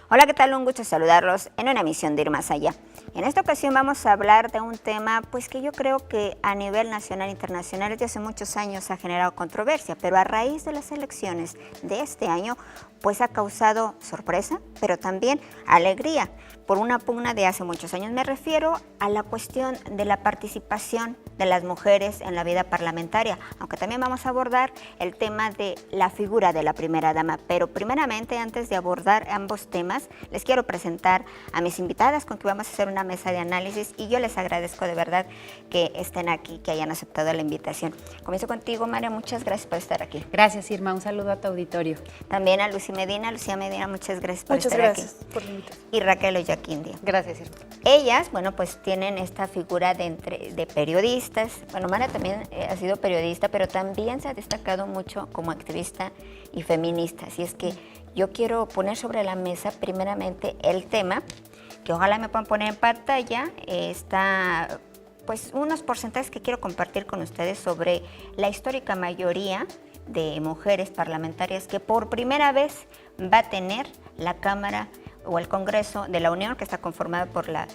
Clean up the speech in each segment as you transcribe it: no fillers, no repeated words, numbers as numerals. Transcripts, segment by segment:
Hola, ¿qué tal? Un gusto saludarlos en una emisión de Ir Más Allá. En esta ocasión vamos a hablar de un tema pues que yo creo que a nivel nacional e internacional desde hace muchos años ha generado controversia, pero a raíz de las elecciones de este año pues ha causado sorpresa, pero también alegría por una pugna de hace muchos años. Me refiero a la cuestión de la participación de las mujeres en la vida parlamentaria, aunque también vamos a abordar el tema de la figura de la primera dama. Pero primeramente, antes de abordar ambos temas, les quiero presentar a mis invitadas con que vamos a hacer una mesa de análisis y yo les agradezco de verdad que estén aquí, que hayan aceptado la invitación. Comienzo contigo, María, muchas gracias por estar aquí. Gracias, Irma, un saludo a tu auditorio. También a Lucía Medina, muchas gracias por estar aquí. Muchas gracias por la invitación. Y Raquel Ollaquindia. Gracias, Irma. Ellas, bueno, pues tienen esta figura de periodistas. Bueno, Mara también ha sido periodista, pero también se ha destacado mucho como activista y feminista. Así es que yo quiero poner sobre la mesa primeramente el tema, que ojalá me puedan poner en pantalla, está pues unos porcentajes que quiero compartir con ustedes sobre la histórica mayoría de mujeres parlamentarias que por primera vez va a tener la Cámara o el Congreso de la Unión, que está conformada por el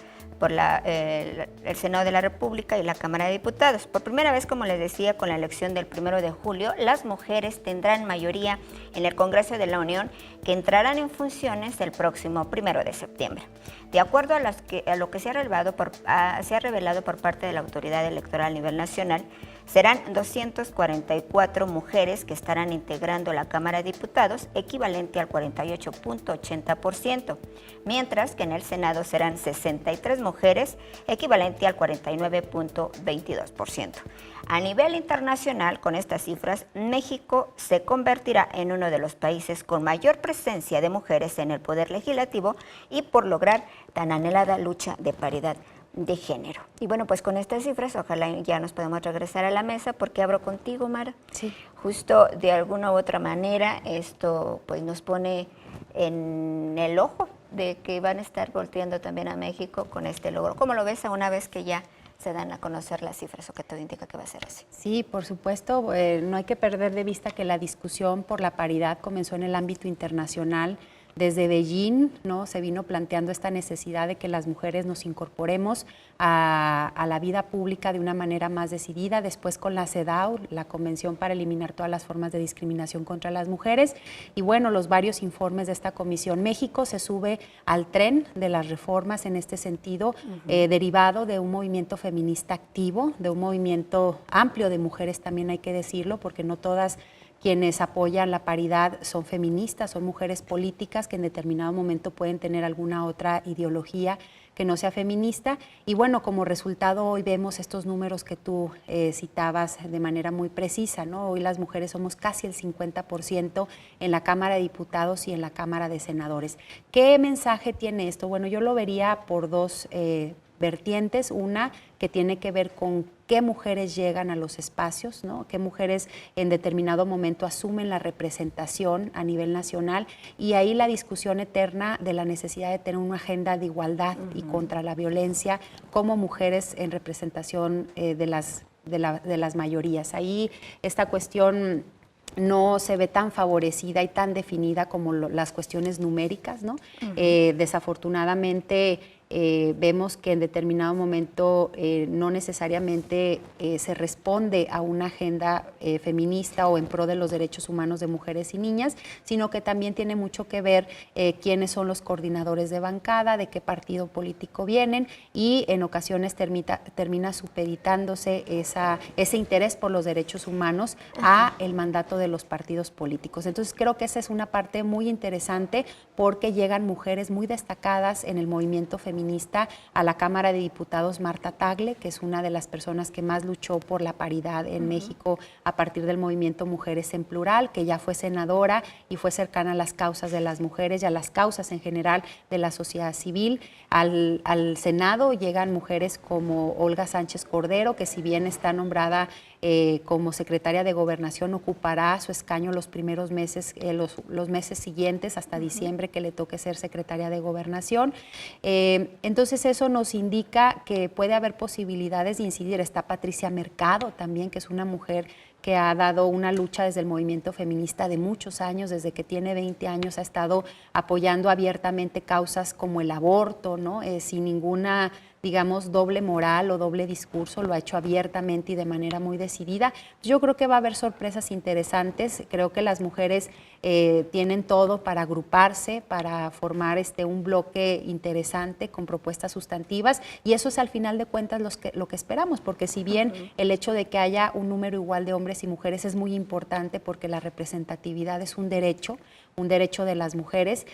Senado de la República y la Cámara de Diputados. Por primera vez, como les decía, con la elección del 1 de julio, las mujeres tendrán mayoría en el Congreso de la Unión, que entrarán en funciones el próximo 1 de septiembre. De acuerdo a lo que se ha revelado por parte de la autoridad electoral a nivel nacional, serán 244 mujeres que estarán integrando la Cámara de Diputados, equivalente al 48.80%, mientras que en el Senado serán 63 mujeres, equivalente al 49.22%. A nivel internacional, con estas cifras, México se convertirá en uno de los países con mayor presencia de mujeres en el poder legislativo y por lograr tan anhelada lucha de paridad de género. Y bueno, pues con estas cifras ojalá ya nos podemos regresar a la mesa, porque abro contigo, Mara. Sí. Justo de alguna u otra manera esto pues nos pone en el ojo de que van a estar volteando también a México con este logro. ¿Cómo lo ves una vez que ya se dan a conocer las cifras o que todo indica que va a ser así? Sí, por supuesto, no hay que perder de vista que la discusión por la paridad comenzó en el ámbito internacional. Desde Beijing, ¿no? Se vino planteando esta necesidad de que las mujeres nos incorporemos a la vida pública de una manera más decidida. Después con la CEDAW, la Convención para eliminar todas las formas de discriminación contra las mujeres. Y bueno, los varios informes de esta comisión. México se sube al tren de las reformas en este sentido, derivado de un movimiento feminista activo, de un movimiento amplio de mujeres, también hay que decirlo, porque no todas quienes apoyan la paridad son feministas, son mujeres políticas que en determinado momento pueden tener alguna otra ideología que no sea feminista. Y bueno, como resultado hoy vemos estos números que tú citabas de manera muy precisa, ¿no? Hoy las mujeres somos casi el 50% en la Cámara de Diputados y en la Cámara de Senadores. ¿Qué mensaje tiene esto? Bueno, yo lo vería por dos vertientes. Una que tiene que ver con qué mujeres llegan a los espacios, ¿no? Qué mujeres en determinado momento asumen la representación a nivel nacional, y ahí la discusión eterna de la necesidad de tener una agenda de igualdad y contra la violencia como mujeres en representación de las mayorías. Ahí esta cuestión no se ve tan favorecida y tan definida como las cuestiones numéricas, ¿no? Desafortunadamente vemos que en determinado momento no necesariamente se responde a una agenda feminista o en pro de los derechos humanos de mujeres y niñas, sino que también tiene mucho que ver quiénes son los coordinadores de bancada, de qué partido político vienen, y en ocasiones termina supeditándose ese interés por los derechos humanos a el mandato de los partidos políticos. Entonces creo que esa es una parte muy interesante, porque llegan mujeres muy destacadas en el movimiento feminista feminista a la Cámara de Diputados Marta Tagle, que es una de las personas que más luchó por la paridad en México a partir del movimiento Mujeres en Plural, que ya fue senadora y fue cercana a las causas de las mujeres y a las causas en general de la sociedad civil. Al Senado llegan mujeres como Olga Sánchez Cordero, que si bien está nombrada como secretaria de Gobernación, ocupará su escaño los primeros meses, los meses siguientes, hasta diciembre, que le toque ser secretaria de Gobernación. Entonces eso nos indica que puede haber posibilidades de incidir. Está Patricia Mercado también, que es una mujer que ha dado una lucha desde el movimiento feminista de muchos años, desde que tiene 20 años ha estado apoyando abiertamente causas como el aborto, ¿no? Sin ninguna, digamos, doble moral o doble discurso, lo ha hecho abiertamente y de manera muy decidida. Yo creo que va a haber sorpresas interesantes, creo que las mujeres tienen todo para agruparse, para formar un bloque interesante con propuestas sustantivas, y eso es al final de cuentas lo que esperamos, porque si bien el hecho de que haya un número igual de hombres y mujeres es muy importante, porque la representatividad es un derecho de las mujeres,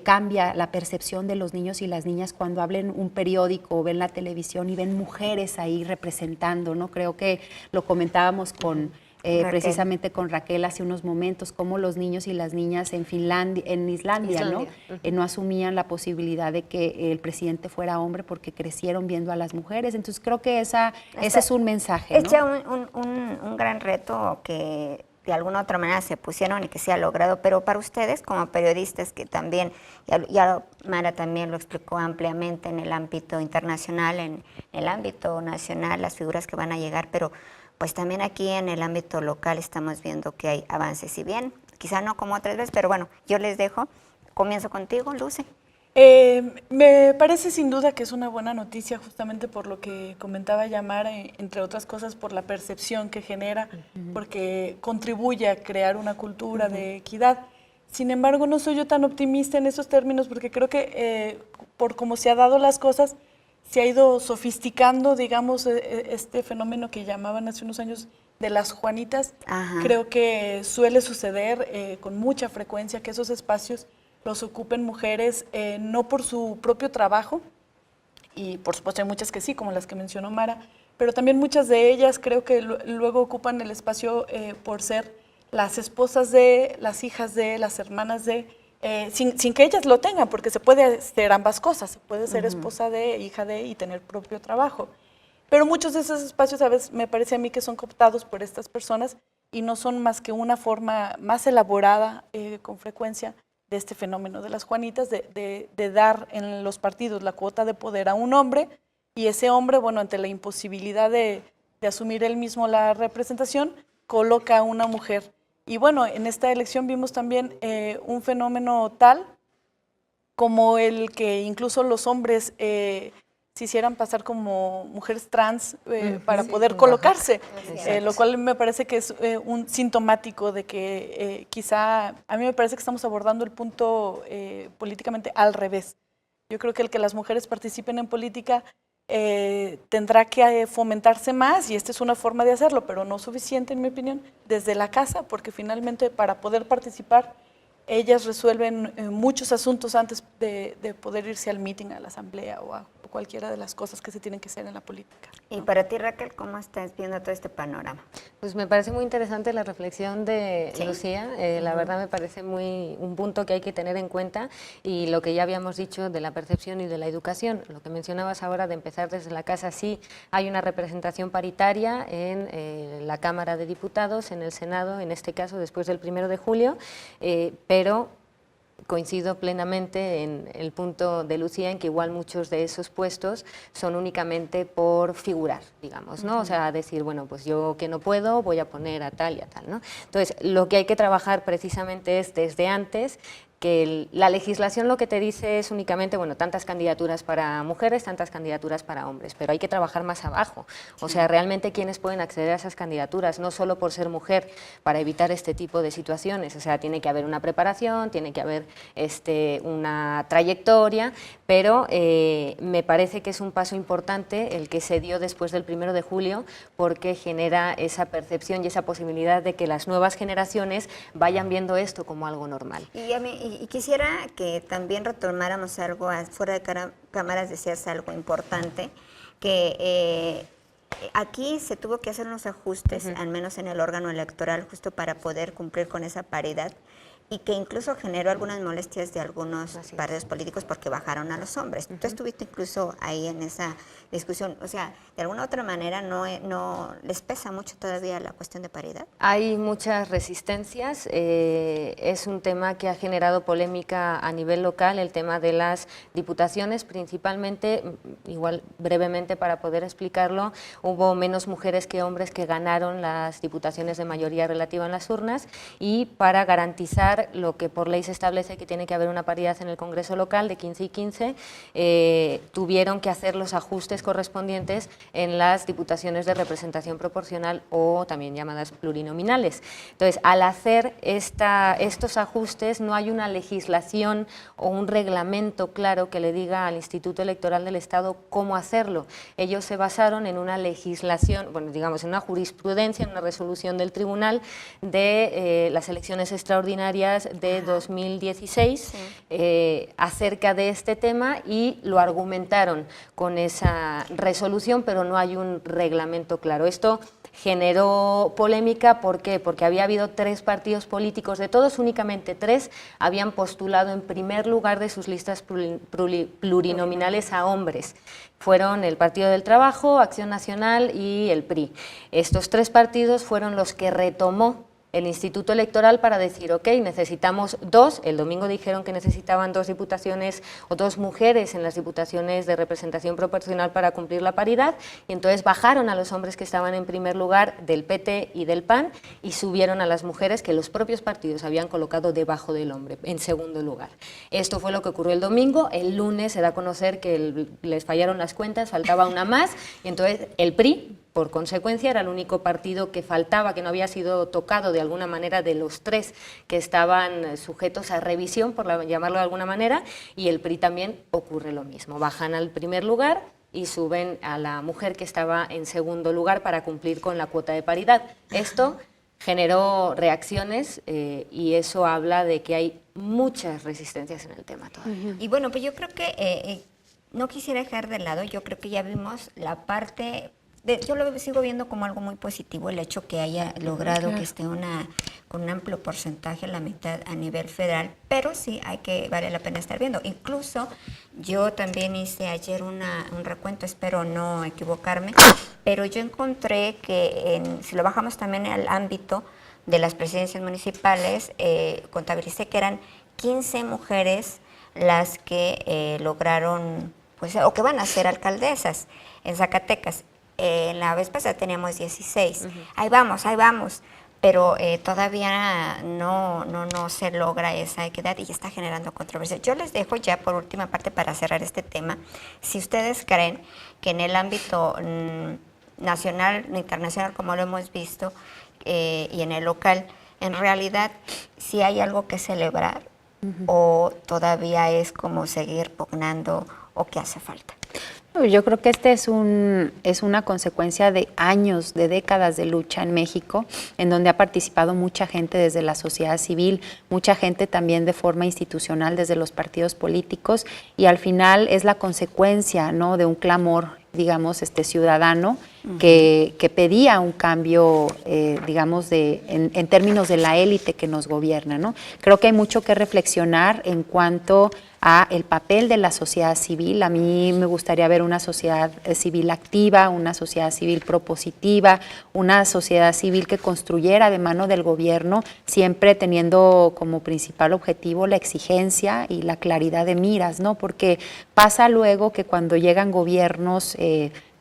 cambia la percepción de los niños y las niñas cuando hablen un periódico o ven la televisión y ven mujeres ahí representando, ¿no? Creo que lo comentábamos precisamente con Raquel hace unos momentos, cómo los niños y las niñas en Islandia. ¿No? No asumían la posibilidad de que el presidente fuera hombre porque crecieron viendo a las mujeres. Entonces creo que ese es un mensaje, ¿no? Echa un gran reto que de alguna otra manera se pusieron y que se ha logrado, pero para ustedes como periodistas, que también, ya Mara también lo explicó ampliamente en el ámbito internacional, en el ámbito nacional, las figuras que van a llegar, pero pues también aquí en el ámbito local estamos viendo que hay avances, si bien quizá no como otras veces, pero bueno, yo les dejo, comienzo contigo, Luce. Me parece sin duda que es una buena noticia, justamente por lo que comentaba Yamara, entre otras cosas por la percepción que genera, porque contribuye a crear una cultura de equidad. Sin embargo, no soy yo tan optimista en esos términos, porque creo que por cómo se han dado las cosas, se ha ido sofisticando, digamos, este fenómeno que llamaban hace unos años de las Juanitas. Creo que suele suceder con mucha frecuencia que esos espacios los ocupen mujeres no por su propio trabajo, y por supuesto hay muchas que sí, como las que mencionó Mara, pero también muchas de ellas creo que luego ocupan el espacio por ser las esposas de, las hijas de, las hermanas de, sin que ellas lo tengan, porque se puede hacer ambas cosas, se puede ser esposa de, hija de y tener propio trabajo. Pero muchos de esos espacios a veces me parece a mí que son cooptados por estas personas y no son más que una forma más elaborada con frecuencia de este fenómeno de las Juanitas, de dar en los partidos la cuota de poder a un hombre, y ese hombre, bueno, ante la imposibilidad de asumir él mismo la representación, coloca a una mujer. Y bueno, en esta elección vimos también un fenómeno tal como el que incluso los hombres se hicieran pasar como mujeres trans para poder colocarse, lo cual me parece que es un sintomático de que quizá, a mí me parece que estamos abordando el punto políticamente al revés. Yo creo que el que las mujeres participen en política tendrá que fomentarse más, y esta es una forma de hacerlo, pero no suficiente, en mi opinión, desde la casa, porque finalmente para poder participar, ellas resuelven muchos asuntos antes de poder irse al meeting, a la asamblea o a cualquiera de las cosas que se tienen que hacer en la política. Y para ti, Raquel, ¿cómo estás viendo todo este panorama? Pues me parece muy interesante la reflexión de Lucía, la verdad me parece un punto que hay que tener en cuenta, y lo que ya habíamos dicho de la percepción y de la educación, lo que mencionabas ahora de empezar desde la casa. Sí, hay una representación paritaria en la Cámara de Diputados, en el Senado, en este caso después del 1 de julio, pero coincido plenamente en el punto de Lucía, en que igual muchos de esos puestos son únicamente por figurar, digamos, ¿no? O sea, decir, bueno, pues yo que no puedo, voy a poner a tal y a tal, ¿no? Entonces, lo que hay que trabajar precisamente es desde antes, que la legislación lo que te dice es únicamente, bueno, tantas candidaturas para mujeres, tantas candidaturas para hombres, pero hay que trabajar más abajo. O sea, realmente quiénes pueden acceder a esas candidaturas, no solo por ser mujer, para evitar este tipo de situaciones. O sea, tiene que haber una preparación, tiene que haber una trayectoria, pero me parece que es un paso importante el que se dio después del 1 de julio, porque genera esa percepción y esa posibilidad de que las nuevas generaciones vayan viendo esto como algo normal. Y quisiera que también retomáramos algo, fuera de cámaras decías algo importante, que aquí se tuvo que hacer unos ajustes, al menos en el órgano electoral, justo para poder cumplir con esa paridad, y que incluso generó algunas molestias de algunos partidos políticos porque bajaron a los hombres. Tú estuviste incluso ahí en esa discusión. O sea, de alguna u otra manera no les pesa mucho todavía la cuestión de paridad. Hay muchas resistencias. Es un tema que ha generado polémica a nivel local, el tema de las diputaciones, principalmente, igual brevemente para poder explicarlo, hubo menos mujeres que hombres que ganaron las diputaciones de mayoría relativa en las urnas, y para garantizar lo que por ley se establece, que tiene que haber una paridad en el Congreso local de 15 y 15, tuvieron que hacer los ajustes correspondientes en las diputaciones de representación proporcional, o también llamadas plurinominales. Entonces, al hacer estos ajustes, no hay una legislación o un reglamento claro que le diga al Instituto Electoral del Estado cómo hacerlo. Ellos se basaron en una legislación, bueno, digamos, en una jurisprudencia, en una resolución del Tribunal de las elecciones extraordinarias de 2016 acerca de este tema, y lo argumentaron con esa resolución, pero no hay un reglamento claro. Esto generó polémica. ¿Por qué? Porque había habido 3 partidos políticos, de todos únicamente 3 habían postulado en primer lugar de sus listas plurinominales a hombres. Fueron el Partido del Trabajo, Acción Nacional y el PRI. Estos 3 partidos fueron los que retomó el Instituto Electoral para decir, ok, necesitamos 2, el domingo dijeron que necesitaban 2 diputaciones o 2 mujeres en las diputaciones de representación proporcional para cumplir la paridad, y entonces bajaron a los hombres que estaban en primer lugar del PT y del PAN, y subieron a las mujeres que los propios partidos habían colocado debajo del hombre, en segundo lugar. Esto fue lo que ocurrió el domingo. El lunes se da a conocer que les fallaron las cuentas, faltaba una más, y entonces el PRI, por consecuencia, era el único partido que faltaba, que no había sido tocado de alguna manera de los 3 que estaban sujetos a revisión, por llamarlo de alguna manera, y el PRI también ocurre lo mismo. Bajan al primer lugar y suben a la mujer que estaba en segundo lugar para cumplir con la cuota de paridad. Esto generó reacciones y eso habla de que hay muchas resistencias en el tema todavía. Y bueno, pues yo creo que no quisiera dejar de lado, yo creo que ya vimos la parte... yo lo sigo viendo como algo muy positivo, el hecho que haya logrado que esté con un amplio porcentaje, la mitad a nivel federal, pero sí vale la pena estar viendo. Incluso yo también hice ayer un recuento, espero no equivocarme, pero yo encontré que si lo bajamos también al ámbito de las presidencias municipales, contabilicé que eran 15 mujeres las que lograron, pues, o que van a ser alcaldesas en Zacatecas. La vez pasada teníamos 16. Ahí vamos, pero todavía no se logra esa equidad y está generando controversia. Yo les dejo ya por última parte para cerrar este tema. Si ustedes creen que en el ámbito nacional, internacional, como lo hemos visto, y en el local, en realidad, si hay algo que celebrar o todavía es como seguir pugnando o qué hace falta. Yo creo que este es una consecuencia de años, de décadas de lucha en México, en donde ha participado mucha gente desde la sociedad civil, mucha gente también de forma institucional desde los partidos políticos, y al final es la consecuencia, ¿no?, de un clamor, digamos, ciudadano que pedía un cambio, digamos, en términos de la élite que nos gobierna, ¿no? Creo que hay mucho que reflexionar en cuanto a el papel de la sociedad civil. A mí me gustaría ver una sociedad civil activa, una sociedad civil propositiva, una sociedad civil que construyera de mano del gobierno, siempre teniendo como principal objetivo la exigencia y la claridad de miras, ¿no? Porque pasa luego que cuando llegan gobiernos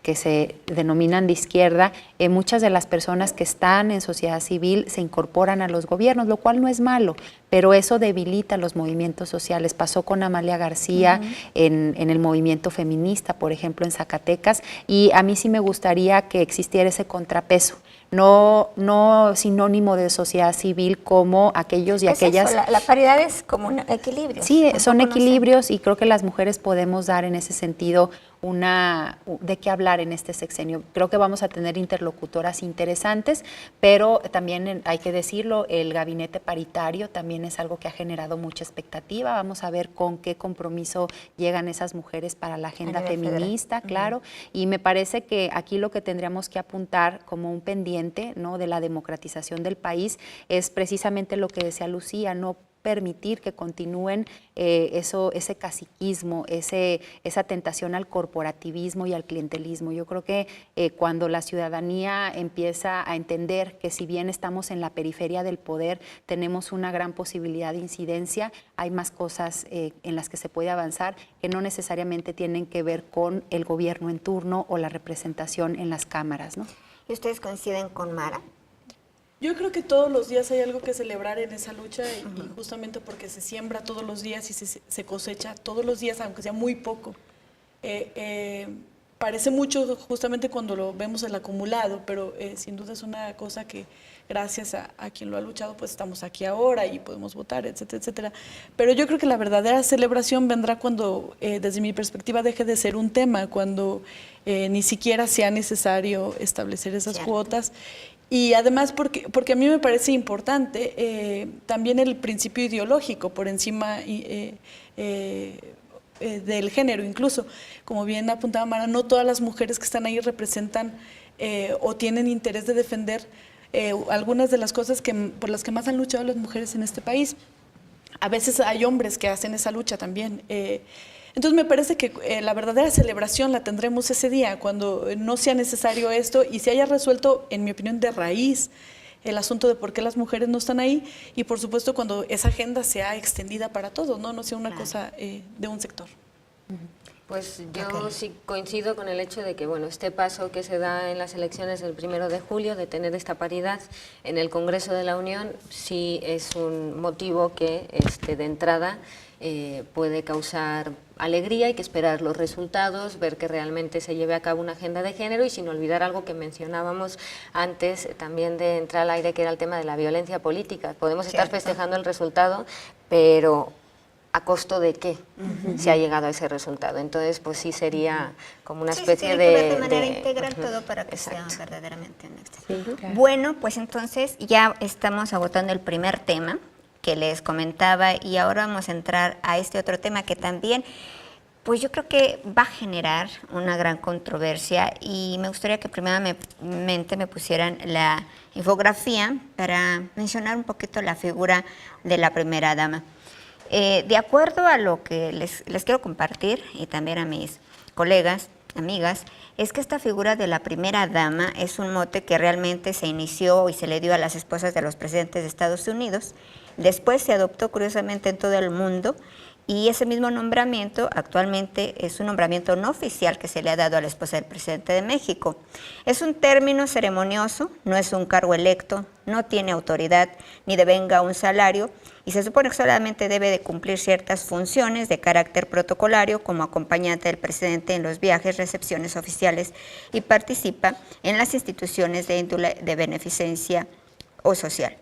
que se denominan de izquierda, muchas de las personas que están en sociedad civil se incorporan a los gobiernos, lo cual no es malo, pero eso debilita los movimientos sociales. Pasó con Amalia García en el movimiento feminista, por ejemplo, en Zacatecas, y a mí sí me gustaría que existiera ese contrapeso, no sinónimo de sociedad civil como aquellos y Es aquellas... eso, la paridad es como un equilibrio. Sí, son Tampoco, no sé. equilibrios y creo que las mujeres podemos dar en ese sentido de qué hablar en este sexenio. Creo que vamos a tener interlocutoras interesantes, pero también hay que decirlo, el gabinete paritario también es algo que ha generado mucha expectativa. Vamos a ver con qué compromiso llegan esas mujeres para la agenda nivel federal. feminista, claro. Y me parece que aquí lo que tendríamos que apuntar como un pendiente, ¿no?, de la democratización del país es precisamente lo que decía Lucía, no permitir que continúen ese caciquismo, esa tentación al corporativismo y al clientelismo. Yo creo que cuando la ciudadanía empieza a entender que si bien estamos en la periferia del poder, tenemos una gran posibilidad de incidencia, hay más cosas en las que se puede avanzar que no necesariamente tienen que ver con el gobierno en turno o la representación en las cámaras, ¿no? ¿Y ustedes coinciden con Mara? Yo creo que todos los días hay algo que celebrar en esa lucha y justamente porque se siembra todos los días y se cosecha todos los días, aunque sea muy poco. Parece mucho justamente cuando lo vemos el acumulado, pero sin duda es una cosa que gracias a quien lo ha luchado, pues estamos aquí ahora y podemos votar, etcétera, etcétera. Pero yo creo que la verdadera celebración vendrá cuando, desde mi perspectiva, deje de ser un tema, cuando ni siquiera sea necesario establecer esas cuotas. Y además porque a mí me parece importante también el principio ideológico por encima del género. Incluso, como bien apuntaba Mara, no todas las mujeres que están ahí representan o tienen interés de defender algunas de las cosas por las que más han luchado las mujeres en este país. A veces hay hombres que hacen esa lucha también. Entonces me parece que la verdadera celebración la tendremos ese día, cuando no sea necesario esto y se haya resuelto, en mi opinión, de raíz el asunto de por qué las mujeres no están ahí y, por supuesto, cuando esa agenda sea extendida para todos, no sea una cosa de un sector. Pues yo sí coincido con el hecho de que, bueno, este paso que se da en las elecciones del 1 de julio, de tener esta paridad en el Congreso de la Unión, sí es un motivo que de entrada puede causar alegría. Hay que esperar los resultados, ver que realmente se lleve a cabo una agenda de género y sin olvidar algo que mencionábamos antes también de entrar al aire, que era el tema de la violencia política. Podemos estar festejando el resultado, pero ¿a costo de qué se ha llegado a ese resultado? Entonces, pues sí sería como una especie tiene que ver de manera integral todo para que sea verdaderamente un éxito. Sí, claro. Bueno, pues entonces ya estamos agotando el primer tema que les comentaba y ahora vamos a entrar a este otro tema que también, pues yo creo que va a generar una gran controversia y me gustaría que primeramente me pusieran la infografía para mencionar un poquito la figura de la primera dama. De acuerdo a lo que les quiero compartir y también a mis colegas, amigas, es que esta figura de la primera dama es un mote que realmente se inició y se le dio a las esposas de los presidentes de Estados Unidos. Después se adoptó curiosamente en todo el mundo y ese mismo nombramiento actualmente es un nombramiento no oficial que se le ha dado a la esposa del presidente de México. Es un término ceremonioso, no es un cargo electo, no tiene autoridad ni devenga un salario y se supone que solamente debe de cumplir ciertas funciones de carácter protocolario como acompañante del presidente en los viajes, recepciones oficiales y participa en las instituciones de índole de beneficencia o social.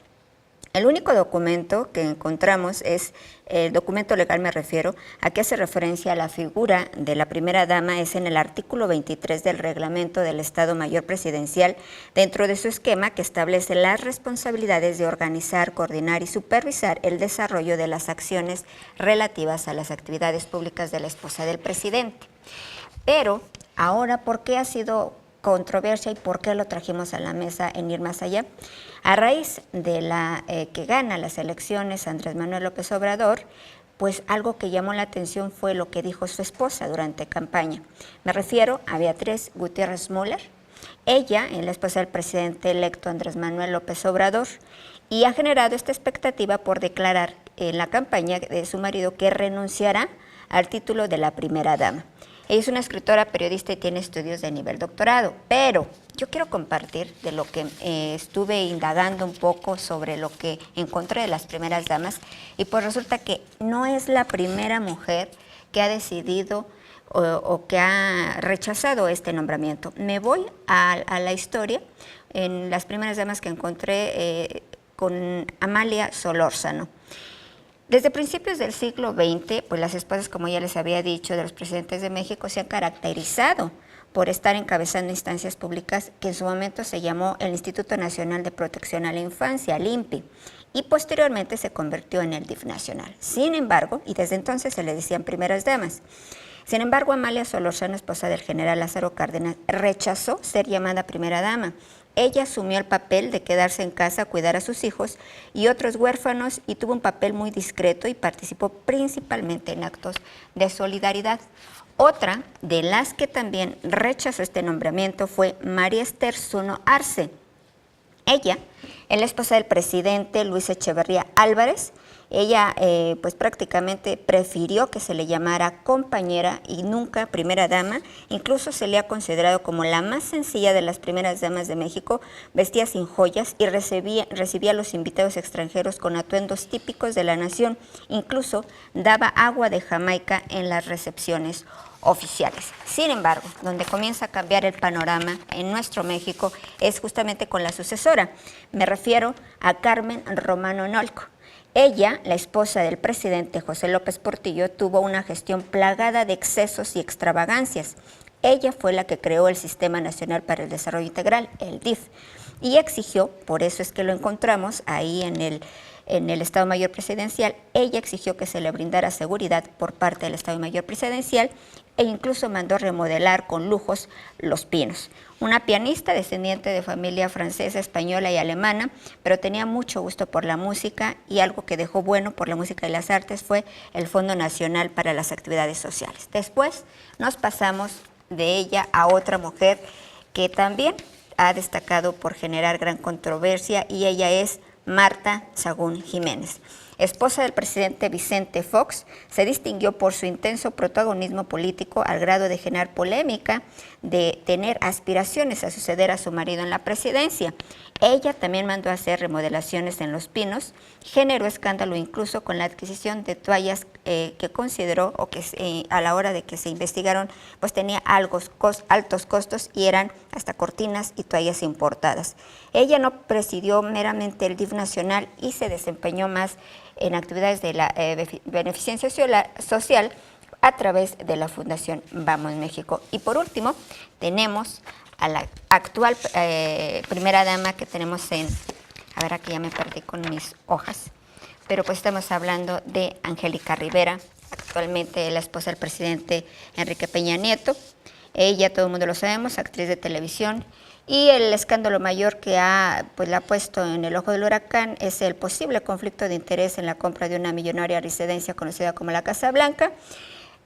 El único documento que encontramos es, el documento legal me refiero, a que hace referencia a la figura de la primera dama, es en el artículo 23 del reglamento del Estado Mayor Presidencial, dentro de su esquema que establece las responsabilidades de organizar, coordinar y supervisar el desarrollo de las acciones relativas a las actividades públicas de la esposa del presidente. Pero ahora, ¿por qué ha sido controversia y por qué lo trajimos a la mesa en ir más allá? A raíz de que gana las elecciones Andrés Manuel López Obrador, pues algo que llamó la atención fue lo que dijo su esposa durante campaña. Me refiero a Beatriz Gutiérrez Müller. Ella es la esposa del presidente electo Andrés Manuel López Obrador y ha generado esta expectativa por declarar en la campaña de su marido que renunciará al título de la primera dama. Ella es una escritora, periodista y tiene estudios de nivel doctorado, pero yo quiero compartir de lo que estuve indagando un poco sobre lo que encontré de las primeras damas y pues resulta que no es la primera mujer que ha decidido o que ha rechazado este nombramiento. Me voy a la historia. En las primeras damas que encontré con Amalia Solórzano. Desde principios del siglo XX, pues las esposas, como ya les había dicho, de los presidentes de México se han caracterizado por estar encabezando instancias públicas que en su momento se llamó el Instituto Nacional de Protección a la Infancia, el INPI, y posteriormente se convirtió en el DIF nacional. Sin embargo, y desde entonces se le decían primeras damas. Sin embargo, Amalia Solórzano, esposa del general Lázaro Cárdenas, rechazó ser llamada primera dama. Ella asumió el papel de quedarse en casa a cuidar a sus hijos y otros huérfanos y tuvo un papel muy discreto y participó principalmente en actos de solidaridad. Otra de las que también rechazó este nombramiento fue María Esther Zuno Arce. Ella es la esposa del presidente Luis Echeverría Álvarez. Ella pues prácticamente prefirió que se le llamara compañera y nunca primera dama. Incluso se le ha considerado como la más sencilla de las primeras damas de México, vestía sin joyas y recibía a los invitados extranjeros con atuendos típicos de la nación. Incluso daba agua de Jamaica en las recepciones oficiales. Sin embargo, donde comienza a cambiar el panorama en nuestro México es justamente con la sucesora. Me refiero a Carmen Romano Nolco. Ella, la esposa del presidente José López Portillo, tuvo una gestión plagada de excesos y extravagancias. Ella fue la que creó el Sistema Nacional para el Desarrollo Integral, el DIF, y exigió, por eso es que lo encontramos ahí en el Estado Mayor Presidencial, ella exigió que se le brindara seguridad por parte del Estado Mayor Presidencial e incluso mandó remodelar con lujos Los Pinos. Una pianista descendiente de familia francesa, española y alemana, pero tenía mucho gusto por la música y algo que dejó bueno por la música y las artes fue el Fondo Nacional para las Actividades Sociales. Después nos pasamos de ella a otra mujer que también ha destacado por generar gran controversia y ella es Marta Sagún Jiménez. Esposa del presidente Vicente Fox, se distinguió por su intenso protagonismo político al grado de generar polémica, de tener aspiraciones a suceder a su marido en la presidencia. Ella también mandó a hacer remodelaciones en Los Pinos, generó escándalo incluso con la adquisición de toallas que consideró o que a la hora de que se investigaron pues tenía altos costos y eran hasta cortinas y toallas importadas. Ella no presidió meramente el DIF nacional y se desempeñó más en actividades de la beneficencia social a través de la Fundación Vamos México. Y por último, tenemos a la actual primera dama que tenemos a ver, aquí ya me perdí con mis hojas, pero pues estamos hablando de Angélica Rivera, actualmente la esposa del presidente Enrique Peña Nieto. Ella, todo el mundo lo sabemos, actriz de televisión. Y el escándalo mayor que la ha puesto en el ojo del huracán es el posible conflicto de interés en la compra de una millonaria residencia conocida como la Casa Blanca.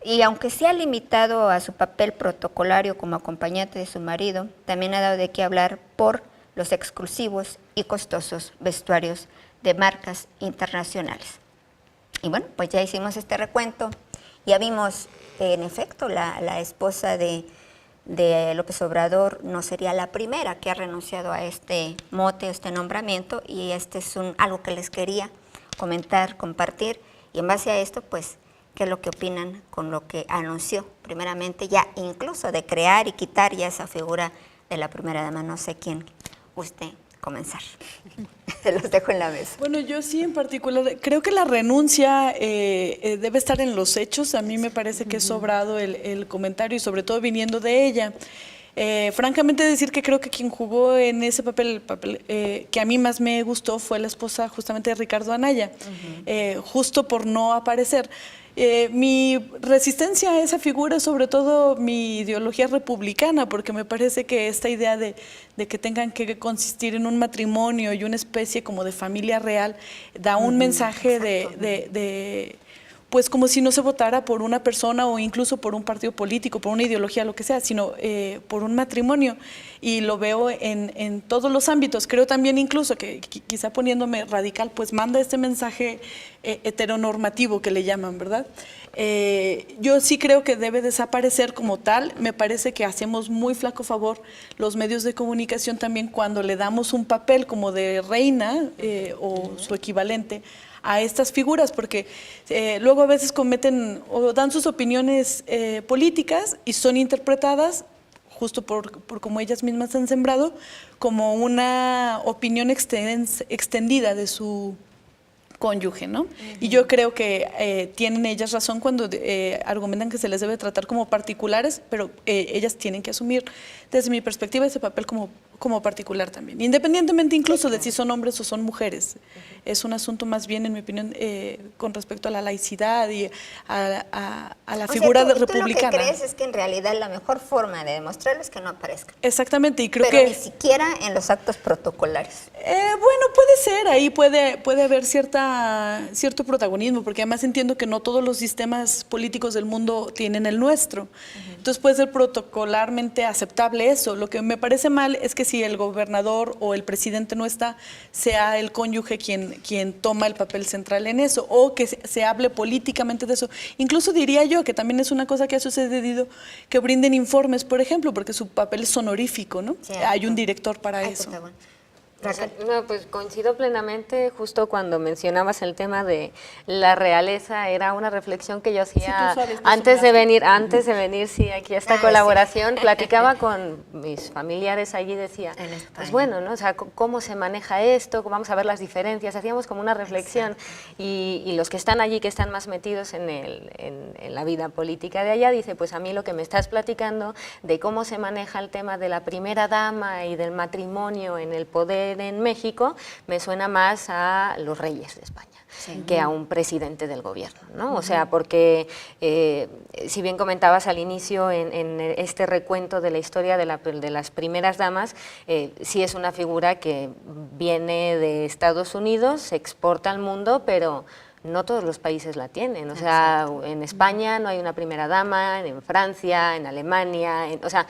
Y aunque se ha limitado a su papel protocolario como acompañante de su marido, también ha dado de qué hablar por los exclusivos y costosos vestuarios de marcas internacionales. Y bueno, pues ya hicimos este recuento. Ya vimos que en efecto la esposa de López Obrador no sería la primera que ha renunciado a este mote, este nombramiento, y este es algo que les quería comentar, compartir, y en base a esto, pues, ¿qué es lo que opinan con lo que anunció primeramente ya, incluso de crear y quitar ya esa figura de la primera dama? No sé quién guste comenzar. Se los dejo en la mesa. Bueno, yo sí en particular creo que la renuncia debe estar en los hechos. A mí me parece que es sobrado el comentario y sobre todo viniendo de ella. Francamente decir que creo que quien jugó en ese papel, el papel que a mí más me gustó fue la esposa justamente de Ricardo Anaya, justo por no aparecer. Mi resistencia a esa figura es sobre todo mi ideología republicana, porque me parece que esta idea de que tengan que consistir en un matrimonio y una especie como de familia real da un mensaje pues como si no se votara por una persona o incluso por un partido político, por una ideología, lo que sea, sino por un matrimonio. Y lo veo en todos los ámbitos. Creo también incluso que quizá poniéndome radical, pues manda este mensaje heteronormativo que le llaman, ¿verdad? Yo sí creo que debe desaparecer como tal. Me parece que hacemos muy flaco favor los medios de comunicación también cuando le damos un papel como de reina o su equivalente a estas figuras, porque luego a veces cometen o dan sus opiniones políticas y son interpretadas justo por como ellas mismas han sembrado, como una opinión extendida de su cónyuge, ¿no? Y yo creo que tienen ellas razón cuando argumentan que se les debe tratar como particulares, pero ellas tienen que asumir, desde mi perspectiva, ese papel como particular también, independientemente incluso de si son hombres o son mujeres. Es un asunto más bien, en mi opinión, con respecto a la laicidad y a la figura republicana. Tú lo que crees es que en realidad la mejor forma de demostrarlo es que no aparezcan. Exactamente, y creo pero que... ni siquiera en los actos protocolares. Bueno, puede ser, ahí puede haber cierto protagonismo, porque además entiendo que no todos los sistemas políticos del mundo tienen el nuestro. Entonces puede ser protocolarmente aceptable eso. Lo que me parece mal es que si el gobernador o el presidente no está, sea el cónyuge quien toma el papel central en eso, o que se hable políticamente de eso. Incluso diría yo que también es una cosa que ha sucedido, que brinden informes, por ejemplo, porque su papel es honorífico, ¿no? Sí, hay un director para eso. No, pues coincido plenamente. Justo cuando mencionabas el tema de la realeza, era una reflexión que yo hacía antes de venir, sí, aquí a esta colaboración, platicaba con mis familiares allí, decía, pues bueno, ¿no? O sea, ¿cómo se maneja esto? Vamos a ver las diferencias, hacíamos como una reflexión, y los que están allí, que están más metidos en la vida política de allá, dice, pues a mí lo que me estás platicando de cómo se maneja el tema de la primera dama y del matrimonio en el poder en México, me suena más a los reyes de España que a un presidente del gobierno, ¿no? O sea, porque si bien comentabas al inicio en este recuento de la historia de las primeras damas, sí es una figura que viene de Estados Unidos, se exporta al mundo, pero no todos los países la tienen. O sea, en España no hay una primera dama, en Francia, en Alemania, o sea,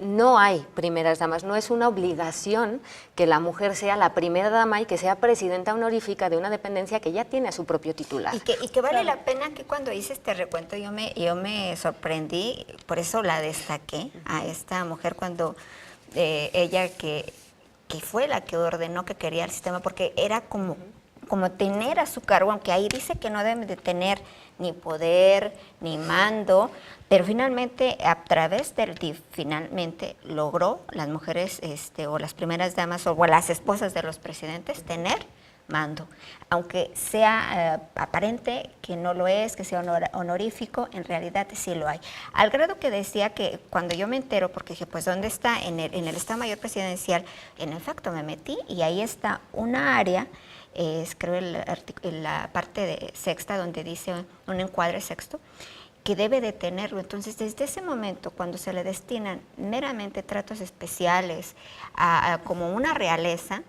no hay primeras damas, no es una obligación que la mujer sea la primera dama y que sea presidenta honorífica de una dependencia que ya tiene a su propio titular. Y que vale la pena que cuando hice este recuento yo me sorprendí, por eso la destaqué a esta mujer cuando ella que fue la que ordenó que quería el sistema, porque era como tener a su cargo, aunque ahí dice que no deben de tener ni poder, ni mando, pero finalmente a través del DIF finalmente logró las mujeres o las primeras damas o las esposas de los presidentes tener mando, aunque sea aparente que no lo es, que sea honorífico, en realidad sí lo hay. Al grado que decía que cuando yo me entero, porque dije, pues ¿dónde está? En el Estado Mayor Presidencial, en efecto me metí y ahí está una área, creo en la parte de sexta donde dice un encuadre sexto, que debe de tenerlo. Entonces, desde ese momento, cuando se le destinan meramente tratos especiales como una realeza,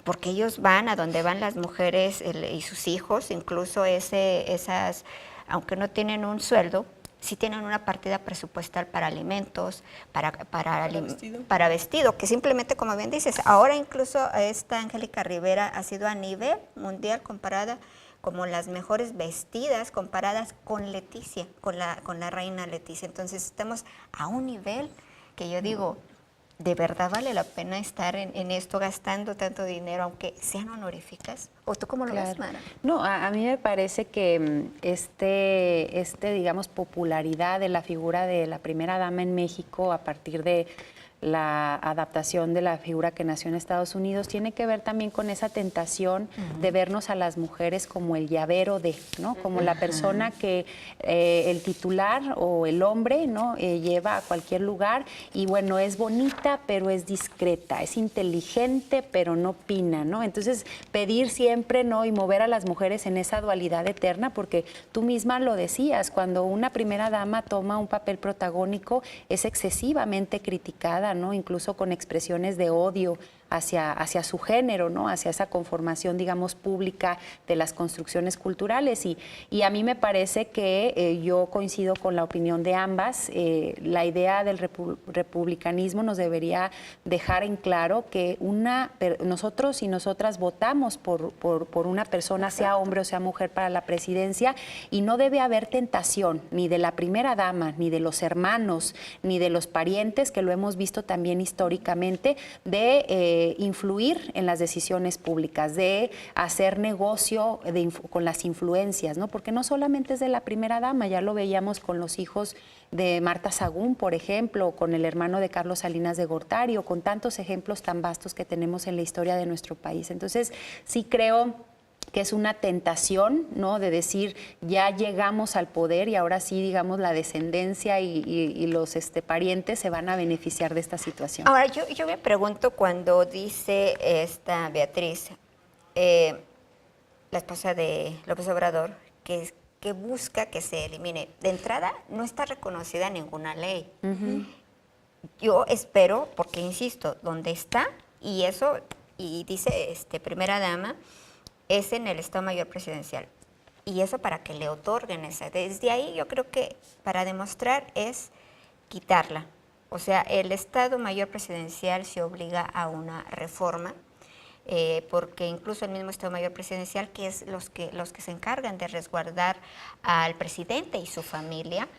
porque ellos van a donde van las mujeres y sus hijos, incluso esas, aunque no tienen un sueldo, sí tienen una partida presupuestal para alimentos, para vestido, que simplemente, como bien dices, ahora incluso esta Angélica Rivera ha sido a nivel mundial comparada como las mejores vestidas comparadas con Leticia, con la reina Leticia. Entonces estamos a un nivel que yo digo, ¿de verdad vale la pena estar en esto gastando tanto dinero, aunque sean honoríficas? ¿O tú cómo lo ves, Mara? No, a mí me parece que digamos, popularidad de la figura de la primera dama en México a partir de la adaptación de la figura que nació en Estados Unidos tiene que ver también con esa tentación de vernos a las mujeres como el llavero de, ¿no? Como la persona que el titular o el hombre, ¿no? Lleva a cualquier lugar y bueno, es bonita pero es discreta, es inteligente pero no opina, ¿no? Entonces pedir siempre, ¿no? Y mover a las mujeres en esa dualidad eterna, porque tú misma lo decías, cuando una primera dama toma un papel protagónico es excesivamente criticada, ¿no? Incluso con expresiones de odio hacia su género, ¿no? Hacia esa conformación, digamos, pública de las construcciones culturales. Y a mí me parece que yo coincido con la opinión de ambas. La idea del republicanismo nos debería dejar en claro que nosotros y nosotras votamos por una persona, sea hombre o sea mujer, para la presidencia, y no debe haber tentación ni de la primera dama, ni de los hermanos, ni de los parientes, que lo hemos visto también históricamente, de de influir en las decisiones públicas, de hacer negocio con las influencias, ¿no? Porque no solamente es de la primera dama, ya lo veíamos con los hijos de Marta Sagún, por ejemplo, con el hermano de Carlos Salinas de Gortari, o con tantos ejemplos tan vastos que tenemos en la historia de nuestro país. Entonces, sí creo que es una tentación, ¿no? De decir, ya llegamos al poder y ahora sí, digamos, la descendencia y los parientes se van a beneficiar de esta situación. Ahora, yo me pregunto cuando dice esta Beatriz, la esposa de López Obrador, que busca que se elimine. De entrada, no está reconocida ninguna ley. Yo espero, porque insisto, donde está, y eso, y dice primera dama, es en el Estado Mayor Presidencial. Y eso para que le otorguen esa. Desde ahí yo creo que para demostrar es quitarla. O sea, el Estado Mayor Presidencial se obliga a una reforma, porque incluso el mismo Estado Mayor Presidencial, que es los que se encargan de resguardar al presidente y su familia,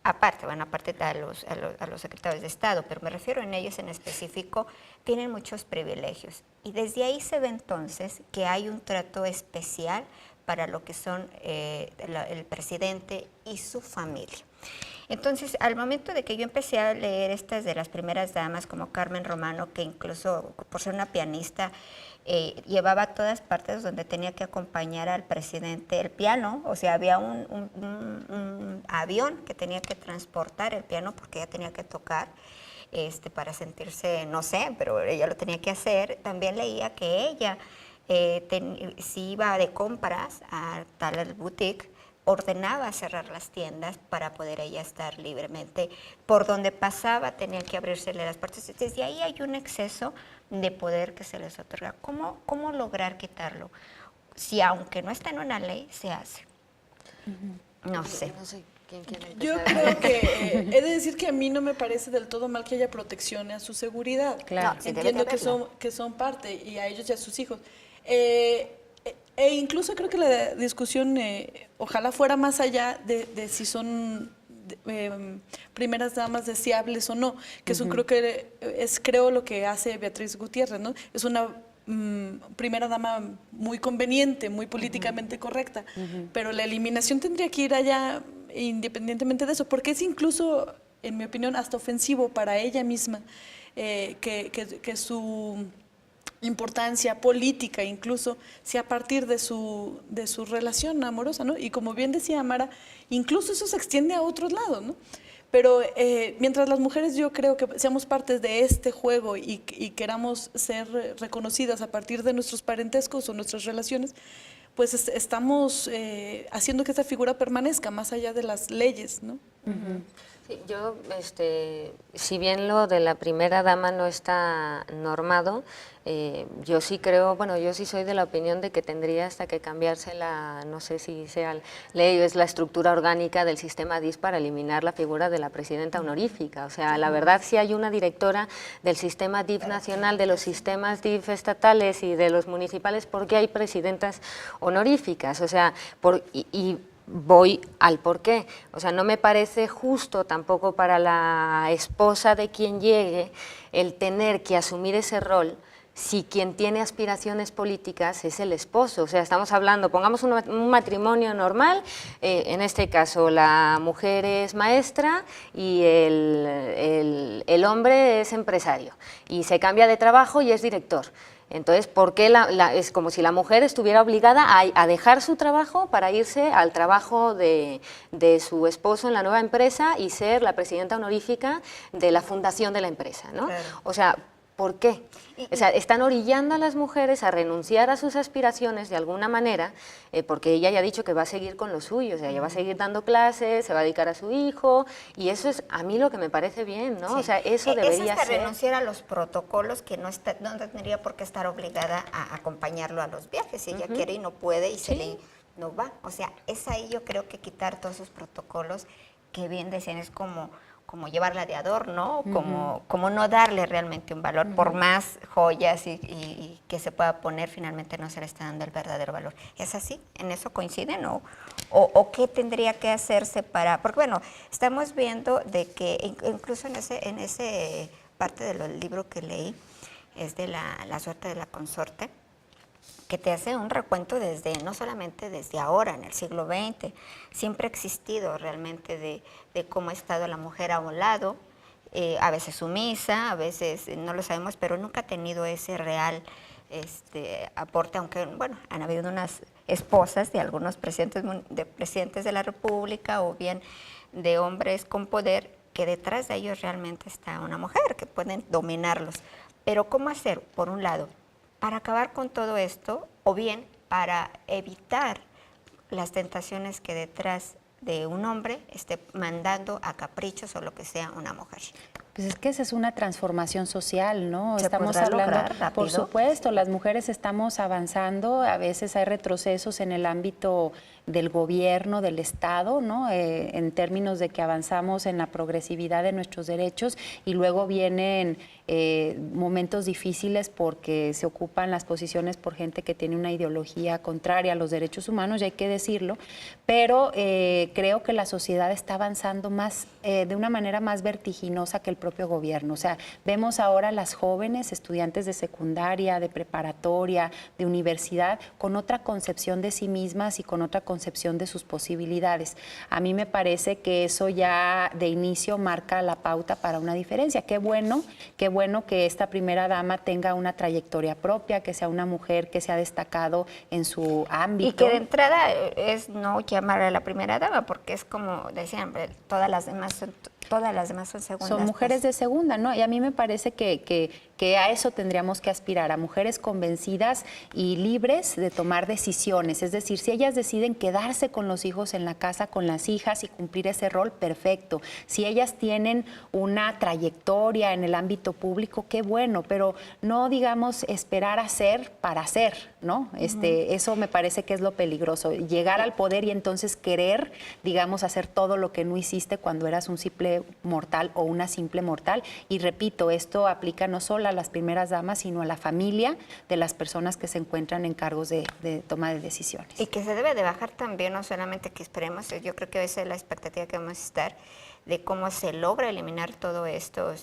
aparte a los secretarios de Estado, pero me refiero en ellos en específico, tienen muchos privilegios. Y desde ahí se ve entonces que hay un trato especial para lo que son el presidente y su familia. Entonces, al momento de que yo empecé a leer estas de las primeras damas, como Carmen Romano, que incluso por ser una pianista, llevaba a todas partes donde tenía que acompañar al presidente el piano, o sea, había un avión que tenía que transportar el piano porque ella tenía que tocar, para sentirse, no sé, pero ella lo tenía que hacer. También leía que ella, si iba de compras a tal boutique, ordenaba cerrar las tiendas para poder ella estar libremente. Por donde pasaba tenía que abrírsele las puertas. Desde ahí hay un exceso de poder que se les otorga. ¿Cómo lograr quitarlo? Si aunque no está en una ley, se hace. No sé. No sé quién quiere Yo empezar. creo que he de decir que a mí no me parece del todo mal que haya protección a su seguridad. Claro. No, sí debe Entiendo de haberlo. que son parte, y a ellos y a sus hijos. Incluso creo que la discusión ojalá fuera más allá de si son primeras damas deseables o no, que eso creo lo que hace Beatriz Gutiérrez, ¿no? Es una primera dama muy conveniente, muy políticamente correcta, pero la eliminación tendría que ir allá independientemente de eso, porque es incluso, en mi opinión, hasta ofensivo para ella misma que su importancia política incluso sea a partir de su relación amorosa, ¿no? Y como bien decía Amara, incluso eso se extiende a otros lados, ¿no? Pero mientras las mujeres, yo creo que seamos partes de este juego y queramos ser reconocidas a partir de nuestros parentescos o nuestras relaciones, pues estamos haciendo que esta figura permanezca más allá de las leyes, ¿no? Sí, yo, si bien lo de la primera dama no está normado, yo sí creo, bueno, yo sí soy de la opinión de que tendría hasta que cambiarse no sé si sea ley o es la estructura orgánica del sistema DIF para eliminar la figura de la presidenta honorífica. O sea, la verdad, si hay una directora del sistema DIF nacional, de los sistemas DIF estatales y de los municipales, ¿por qué hay presidentas honoríficas? O sea, voy al porqué. O sea, no me parece justo tampoco para la esposa de quien llegue el tener que asumir ese rol si quien tiene aspiraciones políticas es el esposo. O sea, estamos hablando, pongamos un matrimonio normal, en este caso la mujer es maestra y el hombre es empresario y se cambia de trabajo y es director. Entonces, ¿por qué es como si la mujer estuviera obligada a dejar su trabajo para irse al trabajo de su esposo en la nueva empresa y ser la presidenta honorífica de la fundación de la empresa, ¿no? Claro. O sea, ¿por qué? O sea, están orillando a las mujeres a renunciar a sus aspiraciones de alguna manera, porque ella ya ha dicho que va a seguir con lo suyo, o sea, ella va a seguir dando clases, se va a dedicar a su hijo, y eso es a mí lo que me parece bien, ¿no? Sí. O sea, eso debería es hasta ser. renunciar a los protocolos, que no tendría por qué estar obligada a acompañarlo a los viajes. Si ella quiere y no puede y no va. O sea, es ahí yo creo que quitar todos esos protocolos que bien decían, es como llevarla de adorno, como no darle realmente un valor, por más joyas y que se pueda poner, finalmente no se le está dando el verdadero valor. ¿Es así? ¿En eso coinciden? ¿O qué tendría que hacerse para...? Porque bueno, estamos viendo de que incluso en ese parte del libro que leí, es de la suerte de la consorte, que te hace un recuento no solamente desde ahora, en el siglo XX, siempre ha existido realmente de cómo ha estado la mujer a un lado, a veces sumisa, a veces no lo sabemos, pero nunca ha tenido ese real aporte, aunque, bueno, han habido unas esposas de algunos presidentes de la República o bien de hombres con poder, que detrás de ellos realmente está una mujer, que pueden dominarlos. Pero ¿cómo hacer? Por un lado, para acabar con todo esto, o bien para evitar las tentaciones que detrás de un hombre esté mandando a caprichos o lo que sea una mujer. Pues es que esa es una transformación social, ¿no? ¿Se Estamos podrá hablando, lograr rápido? por supuesto, las mujeres estamos avanzando, a veces hay retrocesos en el ámbito del gobierno, del Estado, ¿no? En términos de que avanzamos en la progresividad de nuestros derechos y luego vienen momentos difíciles porque se ocupan las posiciones por gente que tiene una ideología contraria a los derechos humanos, y hay que decirlo, pero creo que la sociedad está avanzando más, de una manera más vertiginosa que el propio gobierno. O sea, vemos ahora las jóvenes estudiantes de secundaria, de preparatoria, de universidad, con otra concepción de sí mismas y con otra concepción de sus posibilidades. A mí me parece que eso ya de inicio marca la pauta para una diferencia. Qué bueno que esta primera dama tenga una trayectoria propia, que sea una mujer que se ha destacado en su ámbito. Y que de entrada es no llamar a la primera dama, porque es como decían, todas las demás son segundas. Son mujeres de segunda, ¿no? Y a mí me parece que a eso tendríamos que aspirar, a mujeres convencidas y libres de tomar decisiones. Es decir, si ellas deciden quedarse con los hijos en la casa, con las hijas y cumplir ese rol, perfecto. Si ellas tienen una trayectoria en el ámbito público, qué bueno, pero no, digamos, esperar a ser para ser, ¿no? Eso me parece que es lo peligroso, llegar al poder y entonces querer, digamos, hacer todo lo que no hiciste cuando eras un simple mortal o una simple mortal. Y repito, esto aplica no solo a las primeras damas, sino a la familia de las personas que se encuentran en cargos de toma de decisiones. Y que se debe de bajar también, no solamente que esperemos, yo creo que esa es la expectativa que vamos a estar, de cómo se logra eliminar todo esto,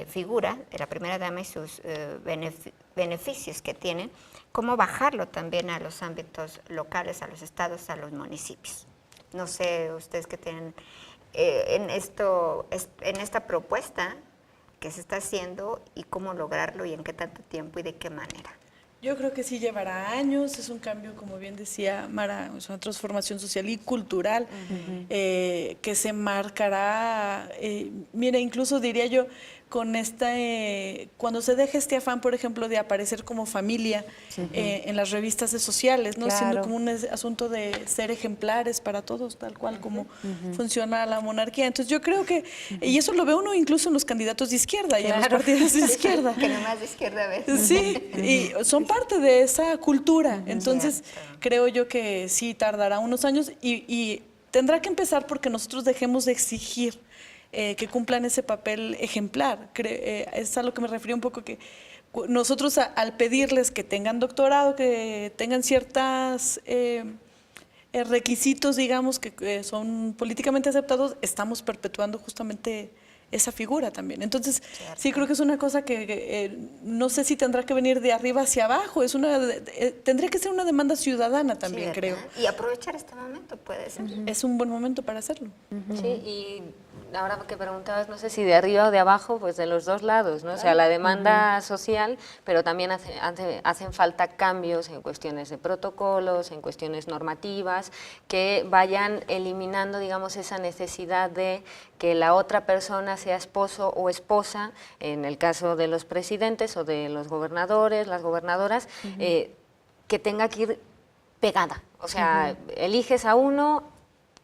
figura de la primera dama y sus beneficios que tienen, cómo bajarlo también a los ámbitos locales, a los estados, a los municipios. No sé, ustedes que tienen en esta propuesta que se está haciendo y cómo lograrlo y en qué tanto tiempo y de qué manera. Yo creo que sí llevará años, es un cambio, como bien decía Mara, es una transformación social y cultural que se marcará, mira, incluso diría yo, con cuando se deje este afán, por ejemplo, de aparecer como familia en las revistas sociales, ¿no? Claro. Siendo como un asunto de ser ejemplares para todos, tal cual como funciona la monarquía. Entonces yo creo que, y eso lo ve uno incluso en los candidatos de izquierda y en los partidos de izquierda. Que nomás de izquierda ves. Sí, y son parte de esa cultura. Entonces creo yo que sí tardará unos años y tendrá que empezar porque nosotros dejemos de exigir que cumplan ese papel ejemplar. Es a lo que me refería un poco, que nosotros al pedirles que tengan doctorado, que tengan ciertos requisitos, digamos, que son políticamente aceptados, estamos perpetuando justamente esa figura también. Entonces, sí creo que es una cosa que no sé si tendrá que venir de arriba hacia abajo, tendría que ser una demanda ciudadana también, Sí, creo. y aprovechar este momento puede ser. Es un buen momento para hacerlo. Sí, y ahora que preguntabas, no sé si de arriba o de abajo, pues de los dos lados, ¿no? O sea, la demanda social, pero también hacen falta cambios en cuestiones de protocolos, en cuestiones normativas, que vayan eliminando, digamos, esa necesidad de que la otra persona sea esposo o esposa, en el caso de los presidentes o de los gobernadores, las gobernadoras, que tenga que ir pegada. O sea, eliges a uno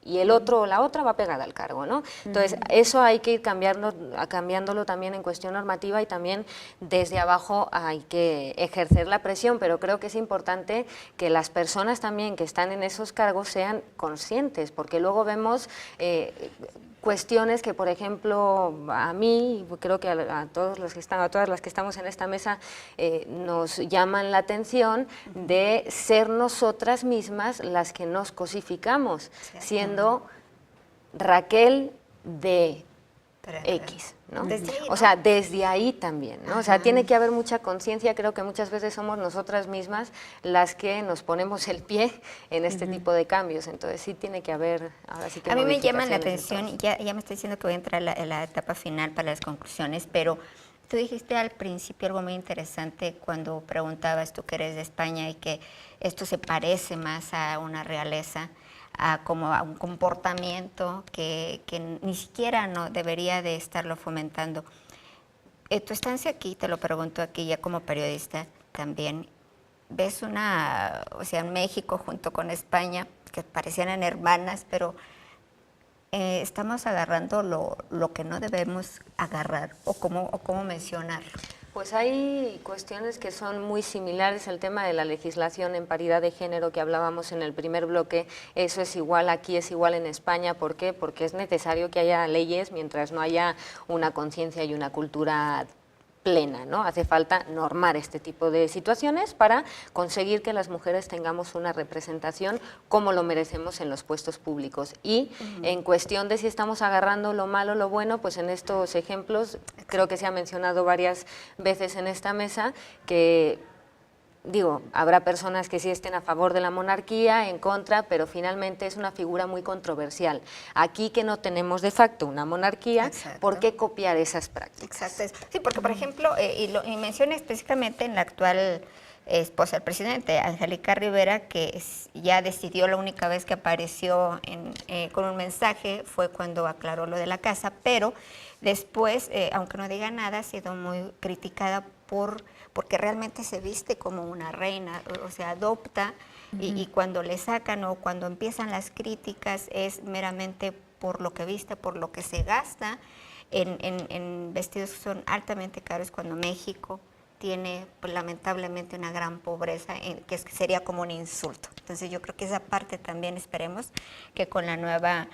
y el otro o la otra va pegada al cargo, ¿no? Entonces, eso hay que ir cambiándolo también en cuestión normativa y también desde abajo hay que ejercer la presión, pero creo que es importante que las personas también que están en esos cargos sean conscientes, porque luego vemos cuestiones que, por ejemplo, a mí, creo que a todas las que estamos en esta mesa, nos llaman la atención de ser nosotras mismas las que nos cosificamos, siendo Raquel de Para- X, ¿no? Desde ahí, O ¿no? sea, desde ahí también, ¿no? O sea, tiene que haber mucha conciencia. Creo que muchas veces somos nosotras mismas las que nos ponemos el pie en este tipo de cambios. Entonces sí tiene que haber, ahora sí que A mí me llama la modificaciones en atención, todo. ya me estoy diciendo que voy a entrar en la etapa final para las conclusiones, pero tú dijiste al principio algo muy interesante cuando preguntabas, tú que eres de España, y que esto se parece más a una realeza, a como a un comportamiento que ni siquiera no debería de estarlo fomentando. Tu estancia aquí, te lo pregunto aquí ya como periodista también, ves o sea, en México junto con España, que parecían hermanas, pero estamos agarrando lo que no debemos agarrar, o cómo mencionarlo. Pues hay cuestiones que son muy similares. El tema de la legislación en paridad de género que hablábamos en el primer bloque, eso es igual aquí, es igual en España. ¿Por qué? Porque es necesario que haya leyes mientras no haya una conciencia y una cultura plena, ¿no? Hace falta normar este tipo de situaciones para conseguir que las mujeres tengamos una representación como lo merecemos en los puestos públicos. Y en cuestión de si estamos agarrando lo malo, lo bueno, pues en estos ejemplos, creo que se ha mencionado varias veces en esta mesa, que digo, habrá personas que sí estén a favor de la monarquía, en contra, pero finalmente es una figura muy controversial. Aquí que no tenemos de facto una monarquía, Exacto. ¿por qué copiar esas prácticas? Exacto. Sí, porque por ejemplo, y menciona específicamente en la actual esposa del presidente, Angélica Rivera, que ya decidió, la única vez que apareció con un mensaje fue cuando aclaró lo de la casa, pero después, aunque no diga nada, ha sido muy criticada porque realmente se viste como una reina, o sea, adopta, y cuando le sacan o cuando empiezan las críticas es meramente por lo que viste, por lo que se gasta en vestidos que son altamente caros, cuando México tiene pues, lamentablemente una gran pobreza, que sería como un insulto. Entonces yo creo que esa parte también esperemos que con la nueva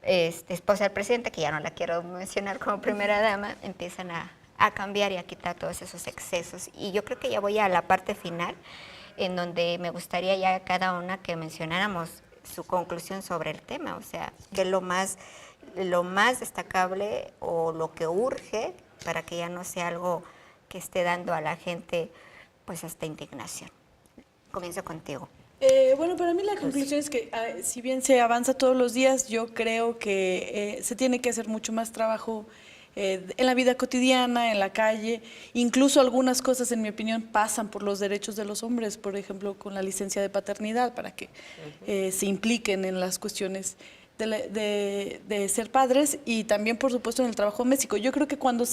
esposa del presidente, que ya no la quiero mencionar como primera dama, empiezan a cambiar y a quitar todos esos excesos. Y yo creo que ya voy a la parte final, en donde me gustaría ya cada una que mencionáramos su conclusión sobre el tema, o sea, qué es lo más destacable o lo que urge para que ya no sea algo que esté dando a la gente pues esta indignación. Comienzo contigo. Bueno, para mí la conclusión es que si bien se avanza todos los días, yo creo que se tiene que hacer mucho más trabajo en la vida cotidiana, en la calle. Incluso algunas cosas, en mi opinión, pasan por los derechos de los hombres, por ejemplo, con la licencia de paternidad, para que se impliquen en las cuestiones de ser padres, y también, por supuesto, en el trabajo doméstico. Yo creo que cuando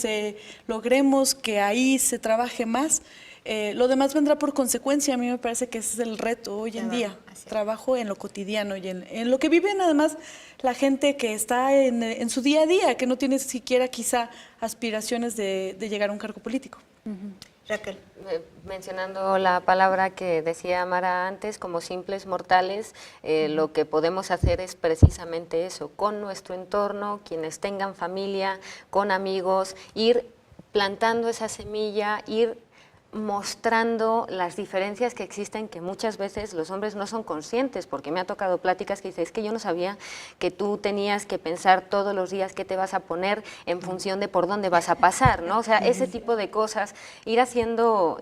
logremos que ahí se trabaje más, lo demás vendrá por consecuencia. A mí me parece que ese es el reto hoy en día. Trabajo en lo cotidiano y en lo que viven además la gente que está en su día a día, que no tiene siquiera quizá aspiraciones de llegar a un cargo político. Raquel. Mencionando la palabra que decía Mara antes, como simples mortales, lo que podemos hacer es precisamente eso, con nuestro entorno, quienes tengan familia, con amigos, ir plantando esa semilla, ir mostrando las diferencias que existen, que muchas veces los hombres no son conscientes, porque me ha tocado pláticas que dicen, es que yo no sabía que tú tenías que pensar todos los días qué te vas a poner en función de por dónde vas a pasar, ¿no? O sea, ese tipo de cosas, ir haciendo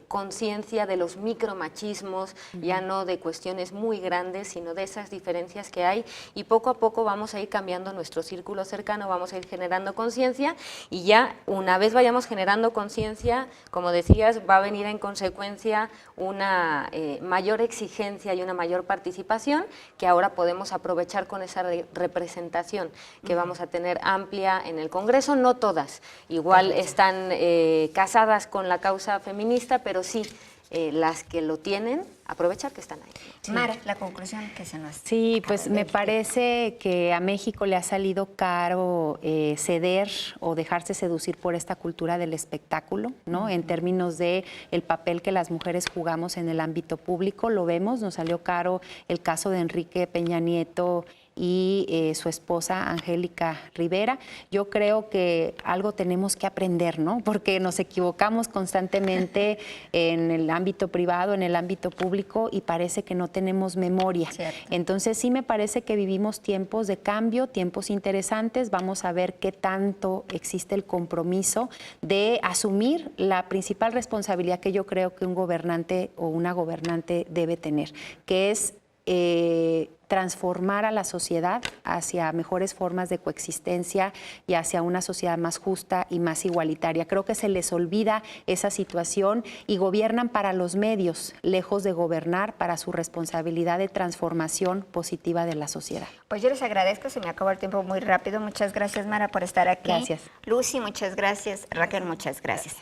conciencia de los micromachismos, ya no de cuestiones muy grandes, sino de esas diferencias que hay, y poco a poco vamos a ir cambiando nuestro círculo cercano, vamos a ir generando conciencia, y ya una vez vayamos generando conciencia, como decía, va a venir en consecuencia una mayor exigencia y una mayor participación que ahora podemos aprovechar con esa representación que vamos a tener amplia en el Congreso. No todas, igual están casadas con la causa feminista, pero sí las que lo tienen, aprovechar que están ahí. Sí. Mara, la conclusión que se nos... Sí, pues me parece que a México le ha salido caro ceder o dejarse seducir por esta cultura del espectáculo, ¿no? En términos de el papel que las mujeres jugamos en el ámbito público, lo vemos, nos salió caro el caso de Enrique Peña Nieto y su esposa Angélica Rivera. Yo creo que algo tenemos que aprender, ¿no? Porque nos equivocamos constantemente en el ámbito privado, en el ámbito público, y parece que no tenemos memoria. Cierto. Entonces sí me parece que vivimos tiempos de cambio, tiempos interesantes. Vamos a ver qué tanto existe el compromiso de asumir la principal responsabilidad que yo creo que un gobernante o una gobernante debe tener, que es transformar a la sociedad hacia mejores formas de coexistencia y hacia una sociedad más justa y más igualitaria. Creo que se les olvida esa situación y gobiernan para los medios, lejos de gobernar para su responsabilidad de transformación positiva de la sociedad. Pues yo les agradezco, se me acabó el tiempo muy rápido. Muchas gracias, Mara, por estar aquí. Gracias. Lucy, muchas gracias. Raquel, muchas gracias.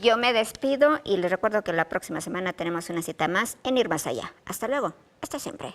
Yo me despido y les recuerdo que la próxima semana tenemos una cita más en Ir Más Allá. Hasta luego. Hasta siempre.